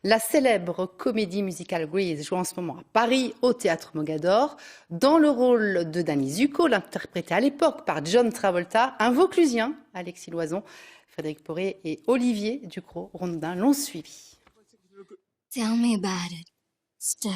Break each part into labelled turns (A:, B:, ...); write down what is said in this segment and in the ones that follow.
A: La célèbre comédie musicale Grease joue en ce moment à Paris, au Théâtre Mogador. Dans le rôle de Danny Zuko, l'interprété à l'époque par John Travolta, un Vauclusien, Alexis Loison, Frédéric Poré et Olivier Ducrot-Rondin l'ont suivi.
B: Tell me about it. Step.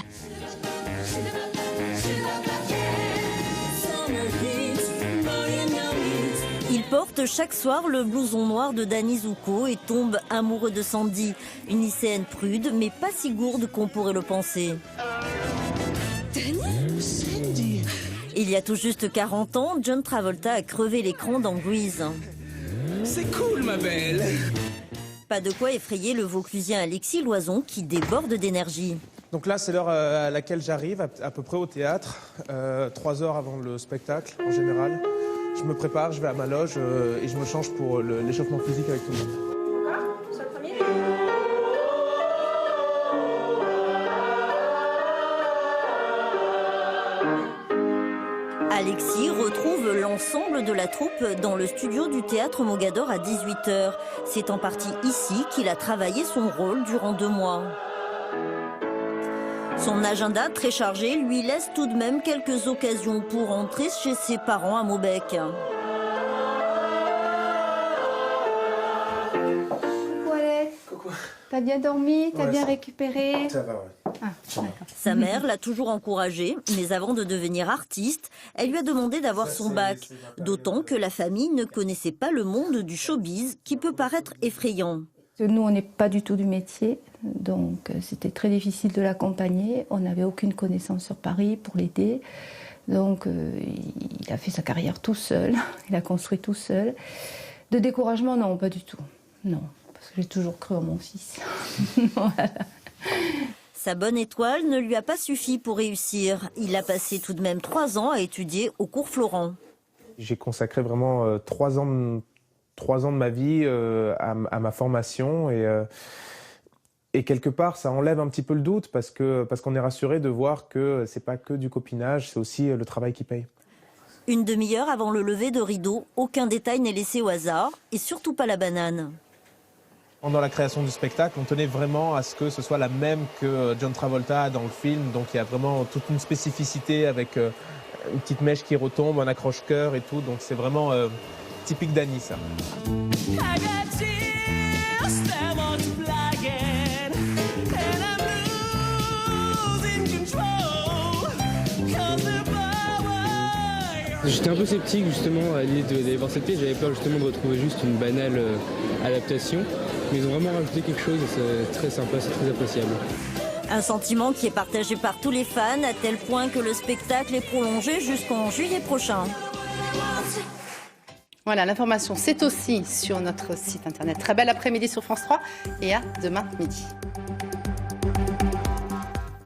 C: Il porte chaque soir le blouson noir de Danny Zuko et tombe amoureux de Sandy, une lycéenne prude mais pas si gourde qu'on pourrait le penser.
B: Sandy.
C: Il y a tout juste 40 ans, John Travolta a crevé l'écran dans Grease.
D: C'est cool, ma belle.
C: Pas de quoi effrayer le Vauclusien Alexis Loison qui déborde d'énergie.
E: Donc là, c'est l'heure à laquelle j'arrive, à peu près au théâtre, 3 heures avant le spectacle en général. Je me prépare, je vais à ma loge et je me change pour l'échauffement physique avec tout le monde.
C: Alexis retrouve l'ensemble de la troupe dans le studio du Théâtre Mogador à 18h. C'est en partie ici qu'il a travaillé son rôle durant 2 mois. Son agenda très chargé lui laisse tout de même quelques occasions pour rentrer chez ses parents à Maubec.
F: Coucou Alex.
E: Coucou.
F: T'as bien dormi? T'as bien récupéré?
E: Ça va, ouais.
F: Ah, d'accord.
C: Sa mère l'a toujours encouragé, mais avant de devenir artiste, elle lui a demandé d'avoir son bac. D'autant que la famille ne connaissait pas le monde du showbiz qui peut paraître effrayant.
F: Nous, on n'est pas du tout du métier, donc c'était très difficile de l'accompagner. On n'avait aucune connaissance sur Paris pour l'aider. Donc il a fait sa carrière tout seul, il a construit tout seul. De découragement, non, pas du tout. Non, parce que j'ai toujours cru en mon fils. Voilà.
C: Sa bonne étoile ne lui a pas suffi pour réussir. Il a passé tout de même 3 ans à étudier au cours Florent.
E: J'ai consacré vraiment 3 ans de ma vie à ma formation et quelque part ça enlève un petit peu le doute parce qu'on est rassuré de voir que c'est pas que du copinage, c'est aussi le travail qui paye.
C: Une demi-heure avant le lever de rideau, aucun détail n'est laissé au hasard et surtout pas la banane.
E: Pendant la création du spectacle, on tenait vraiment à ce que ce soit la même que John Travolta dans le film, donc il y a vraiment toute une spécificité avec une petite mèche qui retombe, un accroche-cœur et tout, donc c'est vraiment typique Danny, ça.
G: J'étais un peu sceptique justement à l'idée d'aller voir cette pièce, j'avais peur justement de retrouver juste une banale adaptation, mais ils ont vraiment rajouté quelque chose et c'est très sympa, c'est très appréciable.
C: Un sentiment qui est partagé par tous les fans à tel point que le spectacle est prolongé jusqu'en juillet prochain.
A: Voilà, l'information, c'est aussi sur notre site internet. Très bel après-midi sur France 3 et à demain midi.